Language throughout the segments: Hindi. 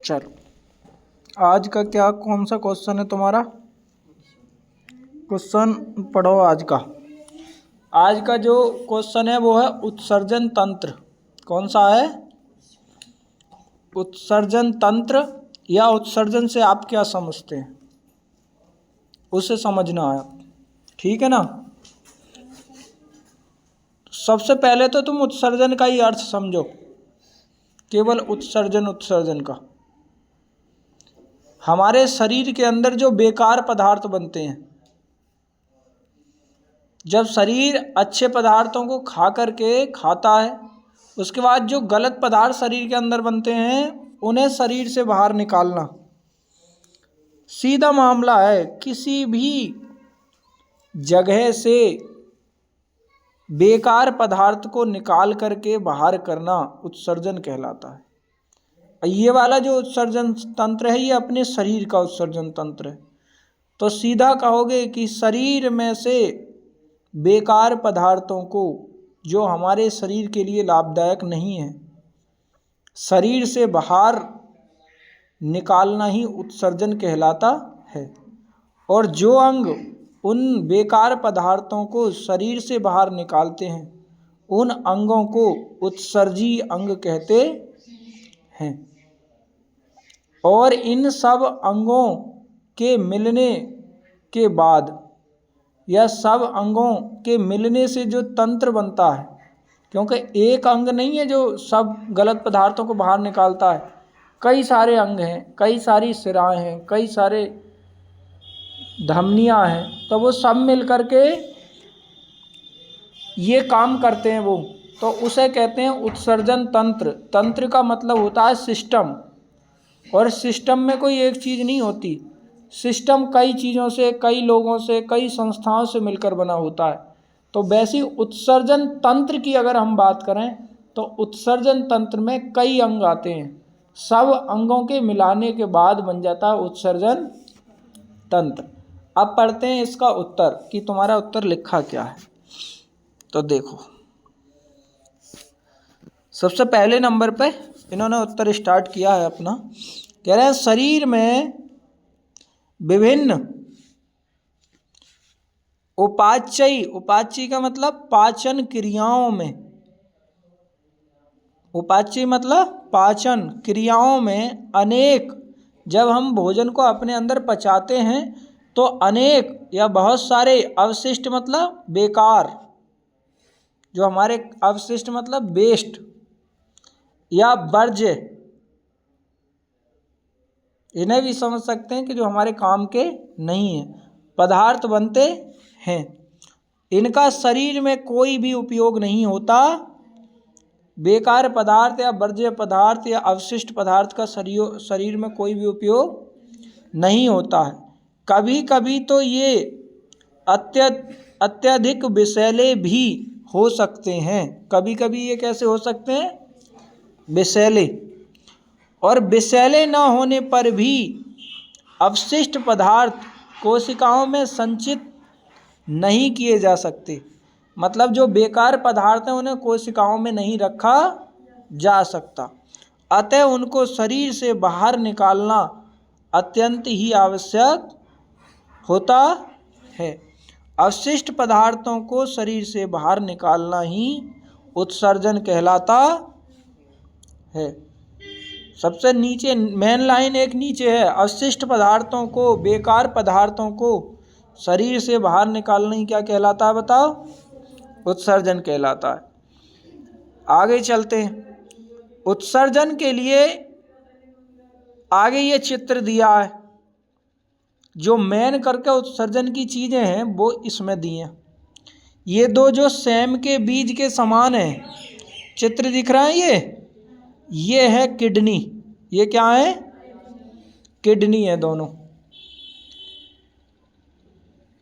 चलो, आज का क्या कौन सा क्वेश्चन है तुम्हारा? क्वेश्चन पढ़ो आज का। आज का जो क्वेश्चन है वो है उत्सर्जन तंत्र। कौन सा है? उत्सर्जन तंत्र, या उत्सर्जन से आप क्या समझते हैं उसे समझना है, ठीक है ना। सबसे पहले तो तुम उत्सर्जन का ही अर्थ समझो, केवल उत्सर्जन का। हमारे शरीर के अंदर जो बेकार पदार्थ बनते हैं, जब शरीर अच्छे पदार्थों को खाता है, उसके बाद जो गलत पदार्थ शरीर के अंदर बनते हैं उन्हें शरीर से बाहर निकालना। सीधा मामला है, किसी भी जगह से बेकार पदार्थ को निकाल करके बाहर करना उत्सर्जन कहलाता है। ये वाला जो उत्सर्जन तंत्र है ये अपने शरीर का उत्सर्जन तंत्र है। तो सीधा कहोगे कि शरीर में से बेकार पदार्थों को, जो हमारे शरीर के लिए लाभदायक नहीं है, शरीर से बाहर निकालना ही उत्सर्जन कहलाता है। और जो अंग उन बेकार पदार्थों को शरीर से बाहर निकालते हैं उन अंगों को उत्सर्जी अंग कहते हैं। और इन सब अंगों के मिलने के बाद, या सब अंगों के मिलने से जो तंत्र बनता है, क्योंकि एक अंग नहीं है जो सब गलत पदार्थों को बाहर निकालता है, कई सारे अंग हैं, कई सारी सिराएं हैं, कई सारे धमनियां हैं, तो वो सब मिल करके ये काम करते हैं वो, तो उसे कहते हैं उत्सर्जन तंत्र। तंत्र का मतलब होता है सिस्टम, और सिस्टम में कोई एक चीज़ नहीं होती। सिस्टम कई चीज़ों से, कई लोगों से, कई संस्थाओं से मिलकर बना होता है। तो वैसी उत्सर्जन तंत्र की अगर हम बात करें तो उत्सर्जन तंत्र में कई अंग आते हैं, सब अंगों के मिलाने के बाद बन जाता है उत्सर्जन तंत्र। अब पढ़ते हैं इसका उत्तर कि तुम्हारा उत्तर लिखा क्या है। तो देखो, सबसे पहले नंबर पे इन्होंने उत्तर स्टार्ट किया है अपना, कह रहे हैं शरीर में विभिन्न उपाच्य का मतलब पाचन क्रियाओं में, उपाच्य मतलब पाचन क्रियाओं में अनेक, जब हम भोजन को अपने अंदर पचाते हैं तो अनेक या बहुत सारे अवशिष्ट मतलब बेकार, जो हमारे अवशिष्ट मतलब वेस्ट या वर्ज्य, इन्हें भी समझ सकते हैं कि जो हमारे काम के नहीं है, पदार्थ बनते हैं। इनका शरीर में कोई भी उपयोग नहीं होता। बेकार पदार्थ या वर्ज्य पदार्थ या अवशिष्ट पदार्थ का शरीर में कोई भी उपयोग नहीं होता है। कभी कभी तो ये अत्यधिक विषैले भी हो सकते हैं। कभी कभी ये कैसे हो सकते हैं? विषैले। और विषैले न होने पर भी अवशिष्ट पदार्थ कोशिकाओं में संचित नहीं किए जा सकते। मतलब जो बेकार पदार्थ हैं उन्हें कोशिकाओं में नहीं रखा जा सकता, अतः उनको शरीर से बाहर निकालना अत्यंत ही आवश्यक होता है। अवशिष्ट पदार्थों को शरीर से बाहर निकालना ही उत्सर्जन कहलाता है। सबसे नीचे मेन लाइन एक नीचे है, अवशिष्ट पदार्थों को, बेकार पदार्थों को शरीर से बाहर निकालना ही क्या कहलाता है बताओ? उत्सर्जन कहलाता है। आगे चलते हैं। उत्सर्जन के लिए आगे ये चित्र दिया है, जो मेन करके उत्सर्जन की चीज़ें हैं वो इसमें दी हैं। ये दो जो सेम के बीज के समान हैं, चित्र दिख रहा है, ये है किडनी। ये क्या है? किडनी है दोनों।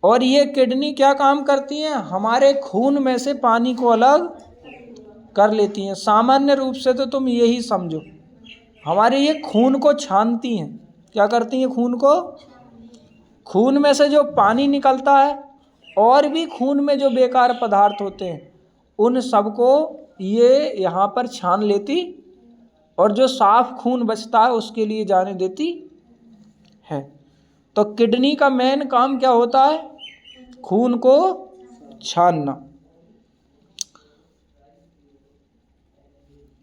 और ये किडनी क्या काम करती हैं? हमारे खून में से पानी को अलग कर लेती हैं। सामान्य रूप से तो तुम यही समझो, हमारे ये खून को छानती हैं। क्या करती हैं? खून को, खून में से जो पानी निकलता है और भी खून में जो बेकार पदार्थ होते हैं उन सबको ये यहाँ पर छान लेती और जो साफ खून बचता है उसके लिए जाने देती है। तो किडनी का मेन काम क्या होता है? खून को छानना।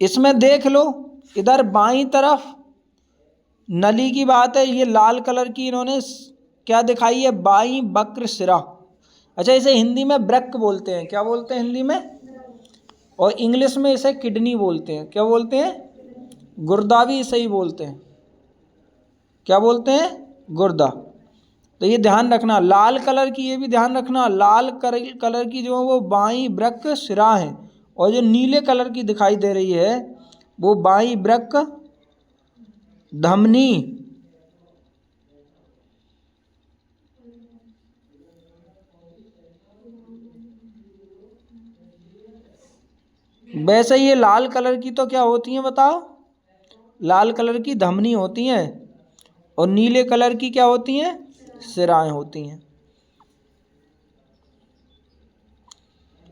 इसमें देख लो, इधर बाईं तरफ नली की बात है, ये लाल कलर की इन्होंने क्या दिखाई है? बाईं वक्र शिरा। अच्छा, इसे हिंदी में वृक्क बोलते हैं। क्या बोलते हैं हिंदी में? और इंग्लिश में इसे किडनी बोलते हैं। क्या बोलते हैं? गुर्दा भी इसे ही बोलते हैं। क्या बोलते हैं? गुर्दा। तो ये ध्यान रखना, लाल कलर की ये भी ध्यान रखना, लाल कलर की जो है वो बाईं वृक्क शिरा है, और जो नीले कलर की दिखाई दे रही है वो बाईं वृक्क धमनी। वैसे ये लाल कलर की तो क्या होती हैं बताओ? लाल कलर की धमनी होती हैं, और नीले कलर की क्या होती हैं? शिराएं होती हैं।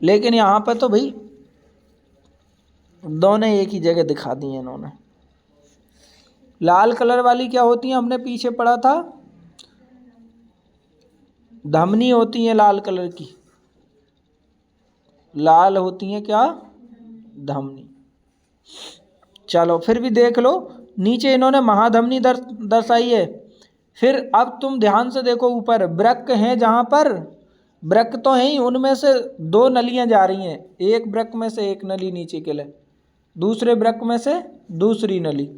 लेकिन यहाँ पर तो भाई दोनों एक ही जगह दिखा दी हैं इन्होंने। लाल कलर वाली क्या होती हैं? हमने पीछे पढ़ा था, धमनी होती हैं लाल कलर की, लाल होती हैं क्या? धमनी। चलो फिर भी देख लो, नीचे इन्होंने महाधमनी दर्शाई है। फिर अब तुम ध्यान से देखो, ऊपर वृक्क हैं, जहाँ पर वृक्क तो हैं ही, उनमें से दो नलियाँ जा रही हैं। एक वृक्क में से एक नली नीचे के लिए, दूसरे वृक्क में से दूसरी नली।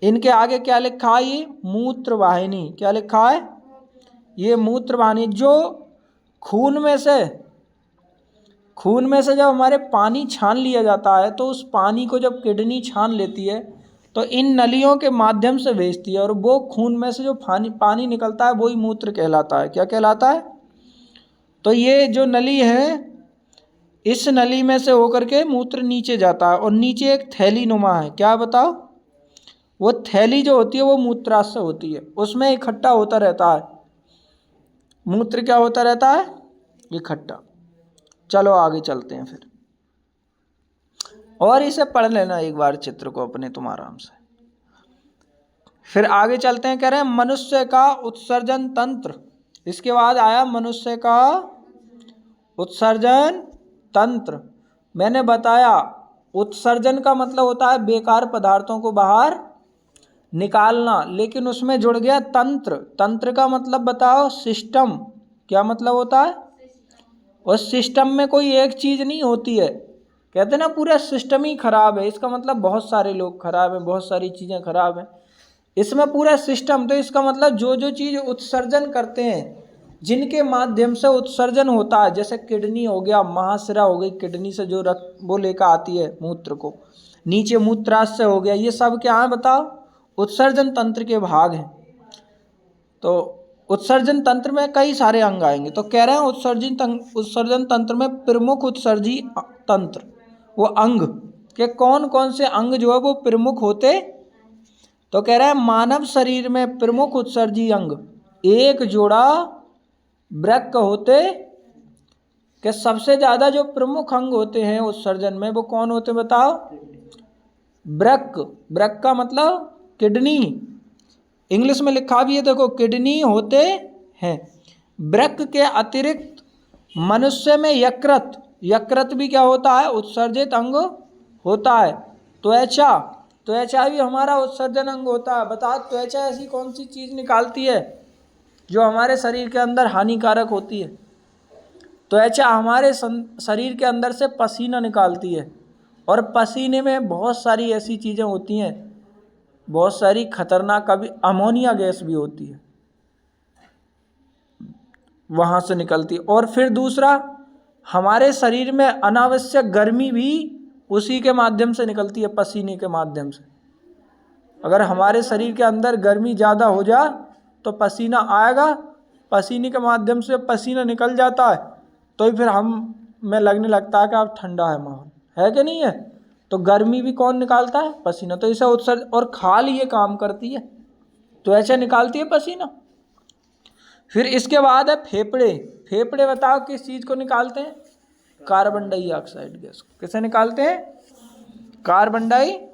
इनके आगे क्या लिखा है? ये मूत्र वाहिनी। क्या लिखा है? ये मूत्र वाहिनी। जो खून में से जब हमारे पानी छान लिया जाता है, तो उस पानी को जब किडनी छान लेती है तो इन नलियों के माध्यम से भेजती है, और वो खून में से जो पानी निकलता है वही मूत्र कहलाता है। क्या कहलाता है? तो ये जो नली है, इस नली में से होकर के मूत्र नीचे जाता है, और नीचे एक थैली नुमा है। क्या बताओ? वो थैली जो होती है वो मूत्राशय होती है, उसमें इकट्ठा होता रहता है मूत्र। क्या होता रहता है? इकट्ठा। चलो आगे चलते हैं फिर, और इसे पढ़ लेना एक बार चित्र को अपने, तुम आराम से। फिर आगे चलते हैं, कह रहे हैं मनुष्य का उत्सर्जन तंत्र। इसके बाद आया मनुष्य का उत्सर्जन तंत्र। मैंने बताया उत्सर्जन का मतलब होता है बेकार पदार्थों को बाहर निकालना, लेकिन उसमें जुड़ गया तंत्र। तंत्र का मतलब बताओ? सिस्टम। क्या मतलब होता है? और सिस्टम में कोई एक चीज़ नहीं होती है। कहते हैं ना पूरा सिस्टम ही खराब है, इसका मतलब बहुत सारे लोग खराब हैं, बहुत सारी चीज़ें खराब हैं। इसमें पूरा सिस्टम, तो इसका मतलब जो जो चीज़ उत्सर्जन करते हैं, जिनके माध्यम से उत्सर्जन होता है, जैसे किडनी हो गया, महाशिरा हो गई, किडनी से जो रक्त वो लेकर आती है मूत्र को, नीचे मूत्राशय हो गया, ये सब क्या है बताओ? उत्सर्जन तंत्र के भाग हैं। तो उत्सर्जन तंत्र में कई सारे अंग आएंगे। तो कह रहे हैं उत्सर्जन तंत्र में प्रमुख उत्सर्जी तंत्र, वो अंग के कौन कौन से अंग जो है वो प्रमुख होते? तो कह रहे हैं मानव शरीर में प्रमुख उत्सर्जी अंग एक जोड़ा वृक्क होते, कि सबसे ज़्यादा जो प्रमुख अंग होते हैं उत्सर्जन में वो कौन होते बताओ? वृक्क। वृक्क का मतलब किडनी। इंग्लिश में लिखा भी है, देखो, किडनी होते हैं। वृक्क के अतिरिक्त मनुष्य में यकृत। यकृत भी क्या होता है? उत्सर्जित अंग होता है। त्वचा। त्वचा भी हमारा उत्सर्जन अंग होता है। बताओ त्वचा ऐसी कौन सी चीज़ निकालती है जो हमारे शरीर के अंदर हानिकारक होती है? त्वचा हमारे शरीर के अंदर से पसीना निकालती है, और पसीने में बहुत सारी ऐसी चीज़ें होती हैं, बहुत सारी खतरनाक, कभी अमोनिया गैस भी होती है, वहाँ से निकलती है। और फिर दूसरा, हमारे शरीर में अनावश्यक गर्मी भी उसी के माध्यम से निकलती है, पसीने के माध्यम से। अगर हमारे शरीर के अंदर गर्मी ज़्यादा हो जाए तो पसीना आएगा, पसीने के माध्यम से पसीना निकल जाता है, तो फिर हमें लगने लगता है कि अब ठंडा है माहौल, है कि नहीं है? तो गर्मी भी कौन निकालता है? पसीना। तो इसे उत्सर्जन, और खाल ये काम करती है, तो ऐसे निकालती है पसीना। फिर इसके बाद है फेफड़े। फेफड़े बताओ किस चीज़ को निकालते हैं? Carbon dioxide gas. किसे निकालते हैं? कार्बन डाइऑक्साइड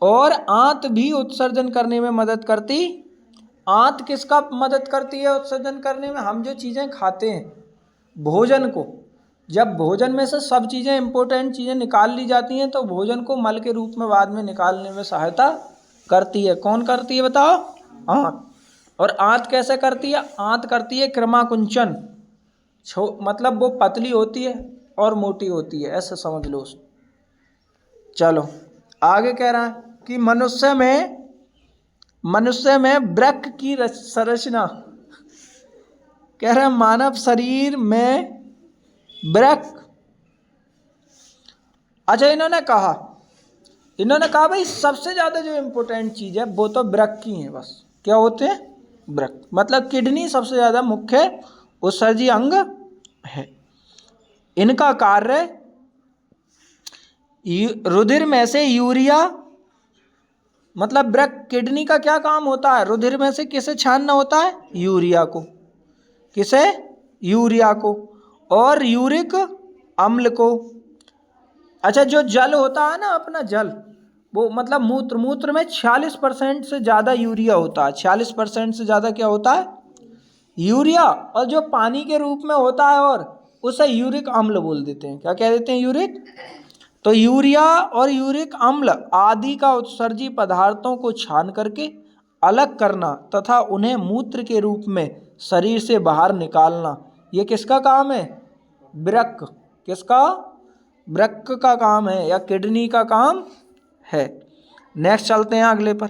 और आंत भी उत्सर्जन करने में मदद करती। आंत किसका मदद करती है उत्सर्जन करने में? हम जो चीज़ें खाते हैं भोजन को, जब भोजन में से सब चीज़ें इंपॉर्टेंट चीज़ें निकाल ली जाती हैं तो भोजन को मल के रूप में बाद में निकालने में सहायता करती है। कौन करती है बताओ? आंत। और आंत कैसे करती है? आंत करती है क्रमाकुंचन, मतलब वो पतली होती है और मोटी होती है, ऐसे समझ लो उसको। चलो आगे कह रहा है कि मनुष्य में वृक्क की संरचना, कह रहा है मानव शरीर में वृक्क। अच्छा इन्होंने कहा भाई सबसे ज़्यादा जो इम्पोर्टेंट चीज़ है वो तो वृक्क ही है। बस क्या होते हैं? वृक्क। मतलब किडनी सबसे ज़्यादा मुख्य उत्सर्जी अंग है। इनका कार्य रुधिर में से यूरिया, मतलब वृक्क किडनी का क्या काम होता है? रुधिर में से किसे छानना होता है? यूरिया को। किसे? यूरिया को और यूरिक अम्ल को। अच्छा जो जल होता है ना अपना जल, वो मतलब मूत्र में 46% से ज़्यादा यूरिया होता है। 46% से ज़्यादा क्या होता है? यूरिया। और जो पानी के रूप में होता है और उसे यूरिक अम्ल बोल देते हैं। क्या कह देते हैं? यूरिक। तो यूरिया और यूरिक अम्ल आदि का उत्सर्जी पदार्थों को छान करके अलग करना तथा उन्हें मूत्र के रूप में शरीर से बाहर निकालना, ये किसका काम है? वृक्क। किसका? वृक्क का काम है या किडनी का काम है। नेक्स्ट चलते हैं अगले पर।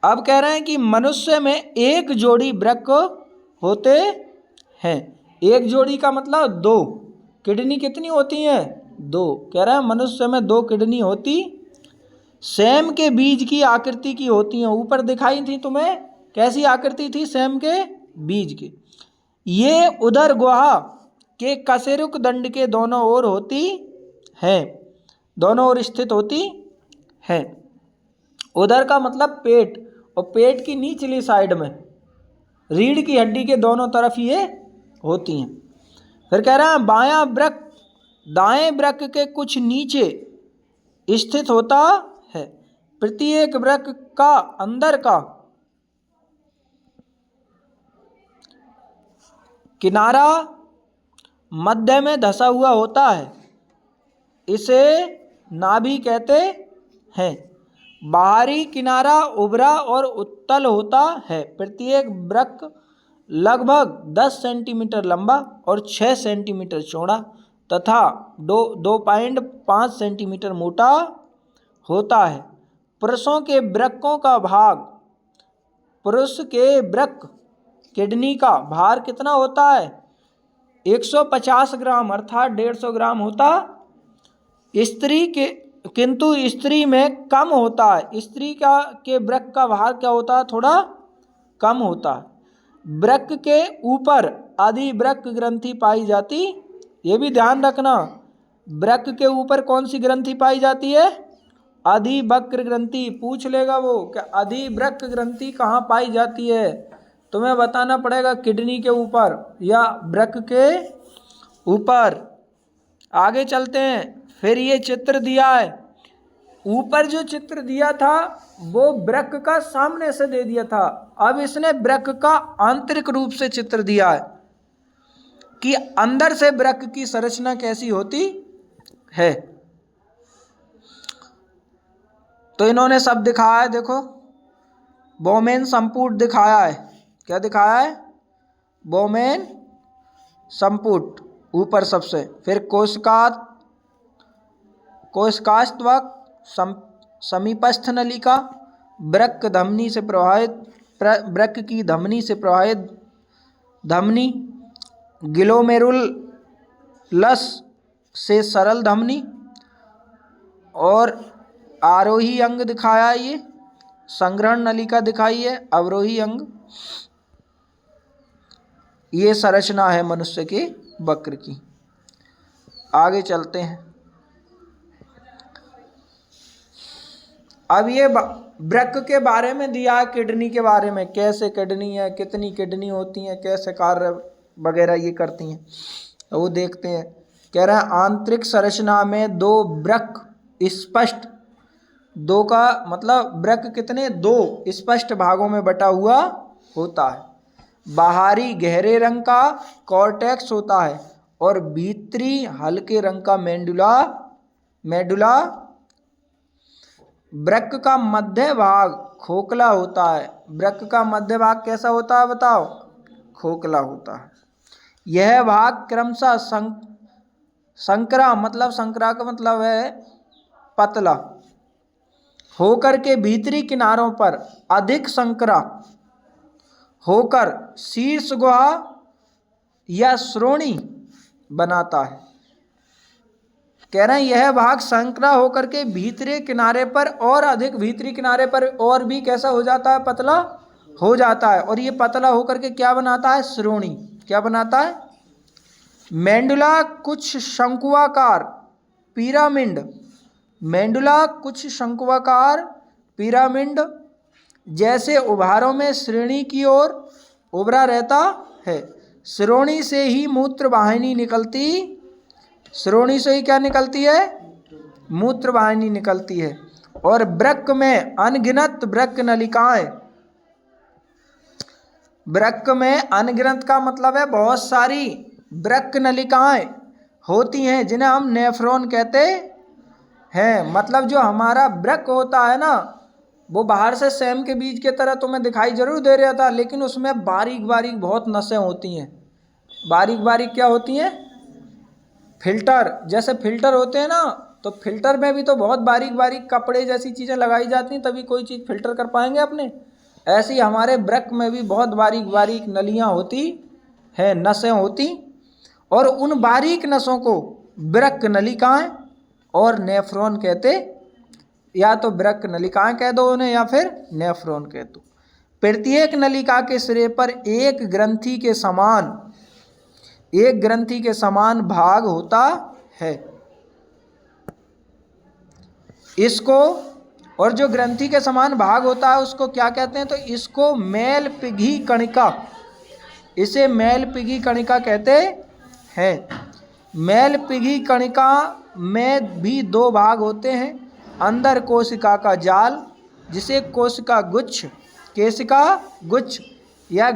अब कह रहे हैं कि मनुष्य में एक जोड़ी वृक्क होते हैं। एक जोड़ी का मतलब दो। किडनी कितनी होती हैं? दो। कह रहा है मनुष्य में दो किडनी होती, सेम के बीज की आकृति की होती हैं। ऊपर दिखाई थी तुम्हें, कैसी आकृति थी? सेम के बीज की। ये उदर गुहा के कशेरुक दंड के दोनों ओर होती हैं, दोनों ओर स्थित होती हैं। उदर का मतलब पेट, और पेट की निचली साइड में रीढ़ की हड्डी के दोनों तरफ ये होती हैं। फिर कह रहा है बायां वृक्क दाएं वृक्क के कुछ नीचे स्थित होता है। प्रत्येक वृक्क का अंदर का किनारा मध्य में धंसा हुआ होता है, इसे नाभि कहते हैं। बाहरी किनारा उभरा और उत्तल होता है। प्रत्येक वृक्क लगभग 10 सेंटीमीटर लंबा और 6 सेंटीमीटर चौड़ा तथा 2.5 सेंटीमीटर मोटा होता है। पुरुषों के वृक्कों का भाग, पुरुष के वृक्क किडनी का भार कितना होता है? 150 ग्राम अर्थात 150 ग्राम होता स्त्री के, किंतु स्त्री में कम होता है। स्त्री के वृक्क का भार क्या होता है? थोड़ा कम होता है। वृक्क के ऊपर अधिवृक्क ग्रंथि पाई जाती, ये भी ध्यान रखना। वृक्क के ऊपर कौन सी ग्रंथि पाई जाती है? अधिवक्र ग्रंथि। पूछ लेगा वो कि अधिवृक्क ग्रंथि कहाँ पाई जाती है, तुम्हें बताना पड़ेगा किडनी के ऊपर या वृक्क के ऊपर। आगे चलते हैं। फिर ये चित्र दिया है, ऊपर जो चित्र दिया था वो वृक्क का सामने से दे दिया था। अब इसने वृक्क का आंतरिक रूप से चित्र दिया है कि अंदर से वृक्क की संरचना कैसी होती है। तो इन्होंने सब दिखाया है, देखो बोमेन संपुट दिखाया है। क्या दिखाया है? बोमेन संपुट ऊपर सबसे। फिर कोशिकास्थ्वक समीपस्थ नलिका, वृक्क धमनी से प्रवाहित, वृक्क की धमनी से प्रवाहित धमनी, ग्लोमेरुलस से सरल धमनी, और आरोही अंग दिखाया है। ये संग्रहण नलिका दिखाई है, अवरोही अंग। ये संरचना है मनुष्य के वक्र की। आगे चलते हैं। अब ये वृक्क के बारे में दिया है, किडनी के बारे में, कैसे किडनी है, कितनी किडनी होती हैं, कैसे कार्य वगैरह ये करती हैं, तो वो देखते हैं। कह रहा है आंतरिक संरचना में दो वृक्क स्पष्ट, दो का मतलब वृक्क कितने, दो स्पष्ट भागों में बटा हुआ होता है। बाहरी गहरे रंग का कॉर्टेक्स होता है और भीतरी हल्के रंग का मेडुला। वृक्क का मध्य भाग खोखला होता है। वृक्क का मध्य भाग कैसा होता है बताओ? खोखला होता है। यह भाग क्रमशः संकरा का मतलब है पतला होकर के भीतरी किनारों पर अधिक संकरा होकर शीर्ष गुहा या श्रोणी बनाता है। कह रहे हैं यह भाग संकरा होकर के भीतरी किनारे पर और अधिक, भीतरी किनारे पर और भी कैसा हो जाता है? पतला हो जाता है। और ये पतला होकर के क्या बनाता है? श्रोणी। क्या बनाता है? मेंडुला कुछ शंकुआकार पिरामिड, मेंडुला कुछ शंकुआकार पिरामिड जैसे उभारों में श्रेणी की ओर उभरा रहता है। श्रोणी से ही मूत्र वाहिनी निकलती, श्रोणी से ही क्या निकलती है? मूत्र वाहिनी निकलती है। और वृक्क में अनगिनत वृक्क नलिकाएं, वृक्क में अनगिनत का मतलब है बहुत सारी वृक्क नलिकाएं होती हैं जिन्हें हम नेफ्रॉन कहते हैं। मतलब जो हमारा वृक्क होता है ना, वो बाहर से सेम के बीज के तरह तुम्हें दिखाई जरूर दे रहा था, लेकिन उसमें बारीक बारीक बहुत नसें होती हैं। बारीक बारीक क्या होती हैं? फिल्टर, जैसे फिल्टर होते हैं ना, तो फिल्टर में भी तो बहुत बारीक बारीक कपड़े जैसी चीज़ें लगाई जाती हैं, तभी कोई चीज़ फिल्टर कर पाएंगे अपने। ऐसी हमारे वृक्क में भी बहुत बारीक बारीक नलियाँ होती हैं, नसें होती, और उन बारीक नसों को वृक्क नलिकाएं और नेफ्रॉन कहते, या तो वृक्क नलिकाएं कह दो उन्हें या फिर नेफ्रॉन कह दो। प्रत्येक नलिका के सिरे पर एक ग्रंथि के समान भाग होता है। इसको, और जो ग्रंथि के समान भाग होता है उसको क्या कहते हैं? तो इसको मेलपिघी कणिका, इसे मेलपिघी कणिका कहते हैं। मेलपिघी कणिका में भी दो भाग होते हैं। अंदर कोशिका का जाल जिसे केशिका गुच्छ या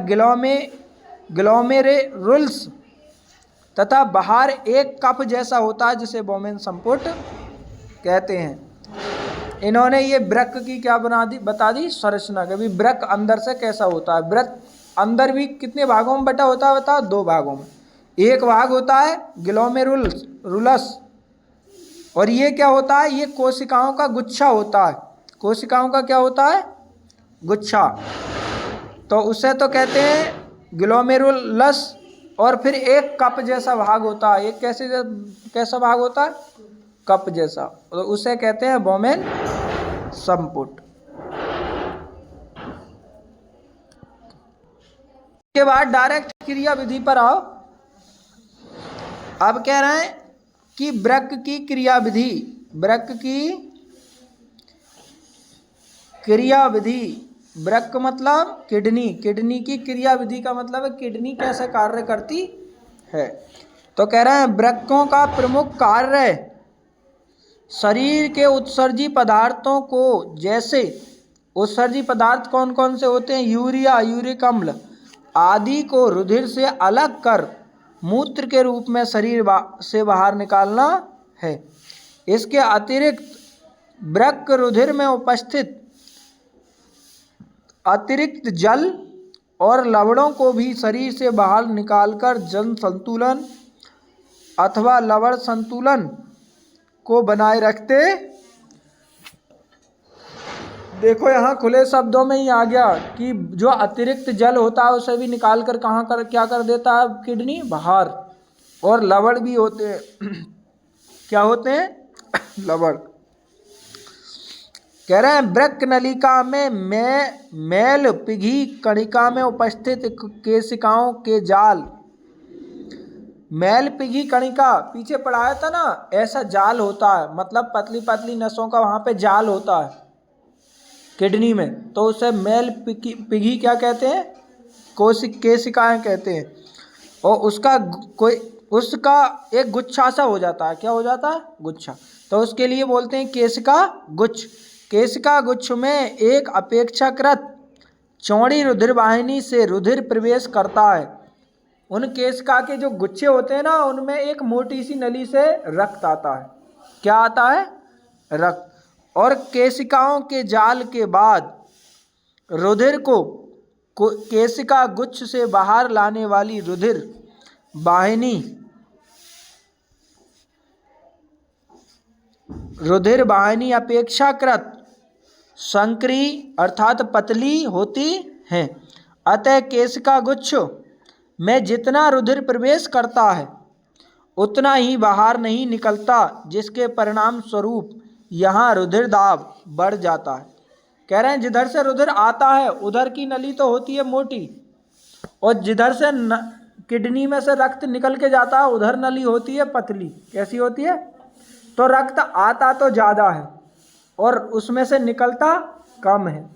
ग्लोमेरुलस, तथा बाहर एक कप जैसा होता है जिसे बोमेन संपुट कहते हैं। इन्होंने ये वृक्क की क्या बता दी संरचना, कभी वृक्क अंदर से कैसा होता है। वृक्क अंदर भी कितने भागों में बटा होता है बताओ? दो भागों में। एक भाग होता है ग्लोमेरुलस, और ये क्या होता है? ये कोशिकाओं का गुच्छा होता है। कोशिकाओं का क्या होता है? गुच्छा। तो उसे तो कहते हैं ग्लोमेरुलस। और फिर एक कप जैसा भाग होता है। एक कैसा भाग होता है? कप जैसा, तो उसे कहते हैं बोमेन संपुट। के बाद डायरेक्ट क्रिया विधि पर आओ। अब कह रहे हैं कि वृक्क की क्रिया विधि, वृक्क की क्रिया विधि, वृक्क मतलब किडनी, किडनी की क्रिया विधि का मतलब है किडनी कैसे कार्य करती है। तो कह रहे हैं वृक्कों का प्रमुख कार्य शरीर के उत्सर्जी पदार्थों को, जैसे उत्सर्जी पदार्थ कौन कौन से होते हैं? यूरिया, यूरिक अम्ल आदि को रुधिर से अलग कर मूत्र के रूप में शरीर से बाहर निकालना है। इसके अतिरिक्त वृक्क रुधिर में उपस्थित अतिरिक्त जल और लवणों को भी शरीर से बाहर निकालकर जन संतुलन अथवा लवण संतुलन को बनाए रखते। देखो यहाँ खुले शब्दों में ही आ गया कि जो अतिरिक्त जल होता है उसे भी निकाल कर क्या कर देता है किडनी? बाहर। और लवण भी होते हैं। क्या होते हैं? लवण। कह रहे हैं वृक्क नलिका में मेलपिघी कणिका में उपस्थित केशिकाओं के जाल, मेलपिघी कणिका पीछे पढ़ाया था ना, ऐसा जाल होता है, मतलब पतली पतली नसों का वहाँ पे जाल होता है किडनी में, तो उसे मेलपिघी क्या कहते हैं? केशिकाएं कहते हैं। और उसका एक गुच्छा सा हो जाता है। क्या हो जाता है? गुच्छा। तो उसके लिए बोलते हैं केशिका गुच्छ। केशिका गुच्छ में एक अपेक्षाकृत चौड़ी रुधिर वाहिनी से रुधिर प्रवेश करता है। उन केशिका के जो गुच्छे होते हैं ना, उनमें एक मोटी सी नली से रक्त आता है। क्या आता है? रक्त। और केशिकाओं के जाल के बाद रुधिर को केशिका गुच्छ से बाहर लाने वाली रुधिर वाहिनी अपेक्षाकृत संकरी अर्थात पतली होती है। अतः केशिका गुच्छ में जितना रुधिर प्रवेश करता है उतना ही बाहर नहीं निकलता, जिसके परिणाम स्वरूप यहाँ रुधिर दाब बढ़ जाता है। कह रहे हैं जिधर से रुधिर आता है उधर की नली तो होती है मोटी, और जिधर से किडनी में से रक्त निकल के जाता है उधर नली होती है पतली। कैसी होती है? तो रक्त आता तो ज़्यादा है और उसमें से निकलता कम है,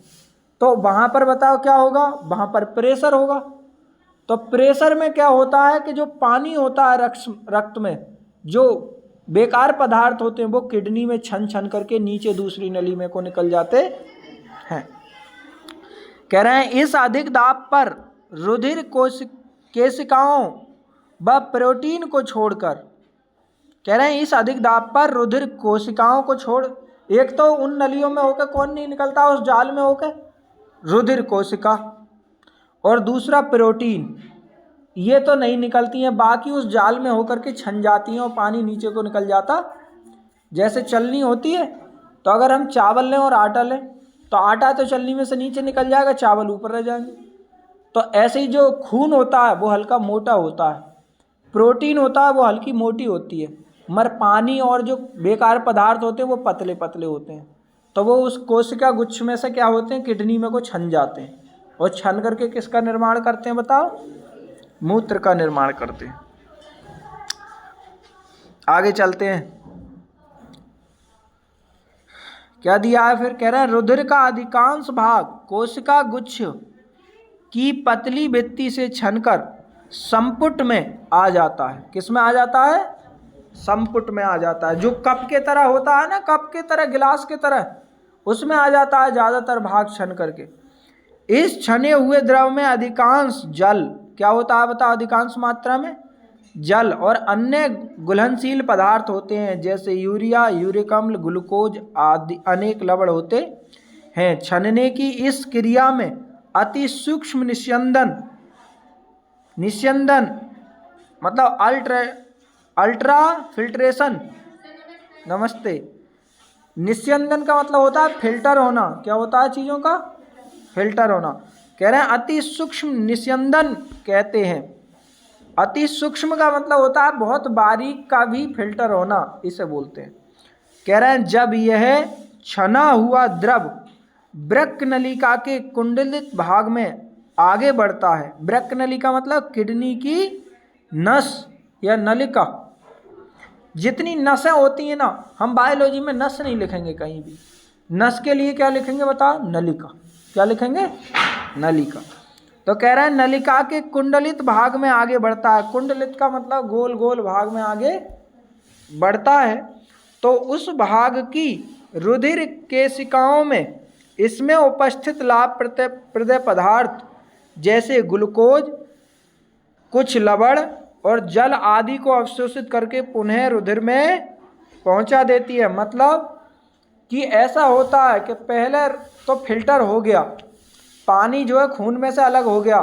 तो वहाँ पर बताओ क्या होगा? वहाँ पर प्रेशर होगा। तो प्रेशर में क्या होता है कि जो पानी होता है रक्त में, जो बेकार पदार्थ होते हैं वो किडनी में छन छन करके नीचे दूसरी नली में को निकल जाते हैं। कह रहे हैं इस अधिक दाब पर रुधिर केशिकाओं व प्रोटीन को छोड़कर, कह रहे हैं इस अधिक दाब पर रुधिर कोशिकाओं को छोड़, एक तो उन नलियों में होकर कौन नहीं निकलता, उस जाल में होकर रुधिर कोशिका, और दूसरा प्रोटीन, ये तो नहीं निकलती हैं, बाकी उस जाल में होकर के छन जाती हैं और पानी नीचे को निकल जाता। जैसे चलनी होती है, तो अगर हम चावल लें और आटा लें तो आटा तो चलनी में से नीचे निकल जाएगा, चावल ऊपर रह जाएंगे। तो ऐसे ही जो खून होता है वो हल्का मोटा होता है, प्रोटीन होता है वो हल्की मोटी होती है, मगर पानी और जो बेकार पदार्थ होते हैं वो पतले पतले होते हैं। तो वो उस कोशिका गुच्छ में से क्या होते हैं, किडनी में को छन जाते हैं, और छन करके किसका निर्माण करते हैं बताओ? मूत्र का निर्माण करते हैं। आगे चलते हैं, क्या दिया है फिर? कह रहे हैं रुधिर का अधिकांश भाग कोशिका गुच्छ की पतली भित्ति से छनकर संपुट में आ जाता है। किस में आ जाता है? संपुट में आ जाता है। जो कप के तरह होता है ना, कप के तरह, गिलास के तरह, उसमें आ जाता है ज़्यादातर भाग छन करके। इस छने हुए द्रव में अधिकांश जल, क्या होता है बताओ? अधिकांश मात्रा में जल और अन्य घुलनशील पदार्थ होते हैं, जैसे यूरिया, यूरिक अम्ल, ग्लूकोज आदि अनेक लवण होते हैं। छनने की इस क्रिया में अति सूक्ष्म निस्यंदन मतलब अल्ट्रा फिल्ट्रेशन, नमस्ते, निस्यंदन का मतलब होता है फिल्टर होना। क्या होता है? चीज़ों का फिल्टर होना। कह रहे हैं अति सूक्ष्म निस्यंदन कहते हैं। अति सूक्ष्म का मतलब होता है बहुत बारीक का भी फिल्टर होना, इसे बोलते हैं। कह रहे हैं जब यह छना हुआ द्रव वृक्क नलिका के कुंडलित भाग में आगे बढ़ता है। वृक्क नलिका मतलब किडनी की नस या नलिका। जितनी नसें होती हैं ना, हम बायोलॉजी में नस नहीं लिखेंगे कहीं भी, नस के लिए क्या लिखेंगे बताओ? नलिका। क्या लिखेंगे? नलिका। तो कह रहे हैं नलिका के कुंडलित भाग में आगे बढ़ता है। कुंडलित का मतलब गोल गोल भाग में आगे बढ़ता है। तो उस भाग की रुधिर केशिकाओं में इसमें उपस्थित लाभप्रद पदार्थ जैसे ग्लूकोज, कुछ लवण और जल आदि को अवशोषित करके पुनः रुधिर में पहुंचा देती है। मतलब कि ऐसा होता है कि पहले तो फिल्टर हो गया, पानी जो है खून में से अलग हो गया,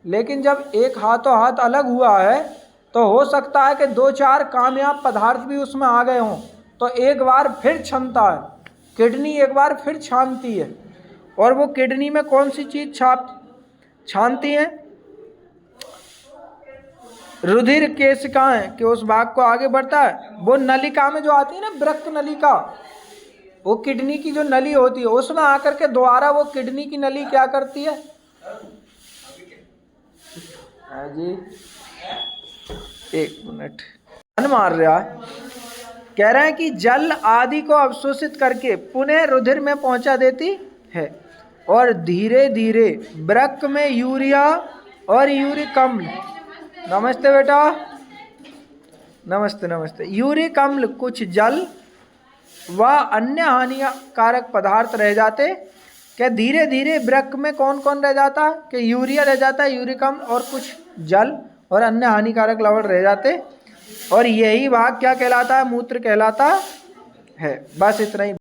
लेकिन जब एक हाथों हाथ अलग हुआ है तो हो सकता है कि 2-4 कामयाब पदार्थ भी उसमें आ गए हों, तो एक बार फिर छनता है, किडनी एक बार फिर छानती है। और वो किडनी में कौन सी चीज़ छानती है? रुधिर केशिकाएं के उस भाग को आगे बढ़ता है। वो नलिका में जो आती है ना, वृक्क नलिका, वो किडनी की जो नली होती है उसमें आकर के दोबारा वो किडनी की नली क्या करती है? जी एक मिनट, मन मार रहा है। कह रहे हैं कि जल आदि को अवशोषित करके पुनः रुधिर में पहुंचा देती है और धीरे धीरे वृक्क में यूरिया और यूरिक अम्ल, नमस्ते बेटा, नमस्ते नमस्ते, यूरिक अम्ल, कुछ जल व अन्य हानिकारक पदार्थ रह जाते। क्या धीरे धीरे वृक्क में कौन कौन रह जाता है? कि यूरिया रह जाता है, यूरिक अम्ल और कुछ जल और अन्य हानिकारक लवण रह जाते, और यही भाग क्या कहलाता है? मूत्र कहलाता है। बस इतना ही।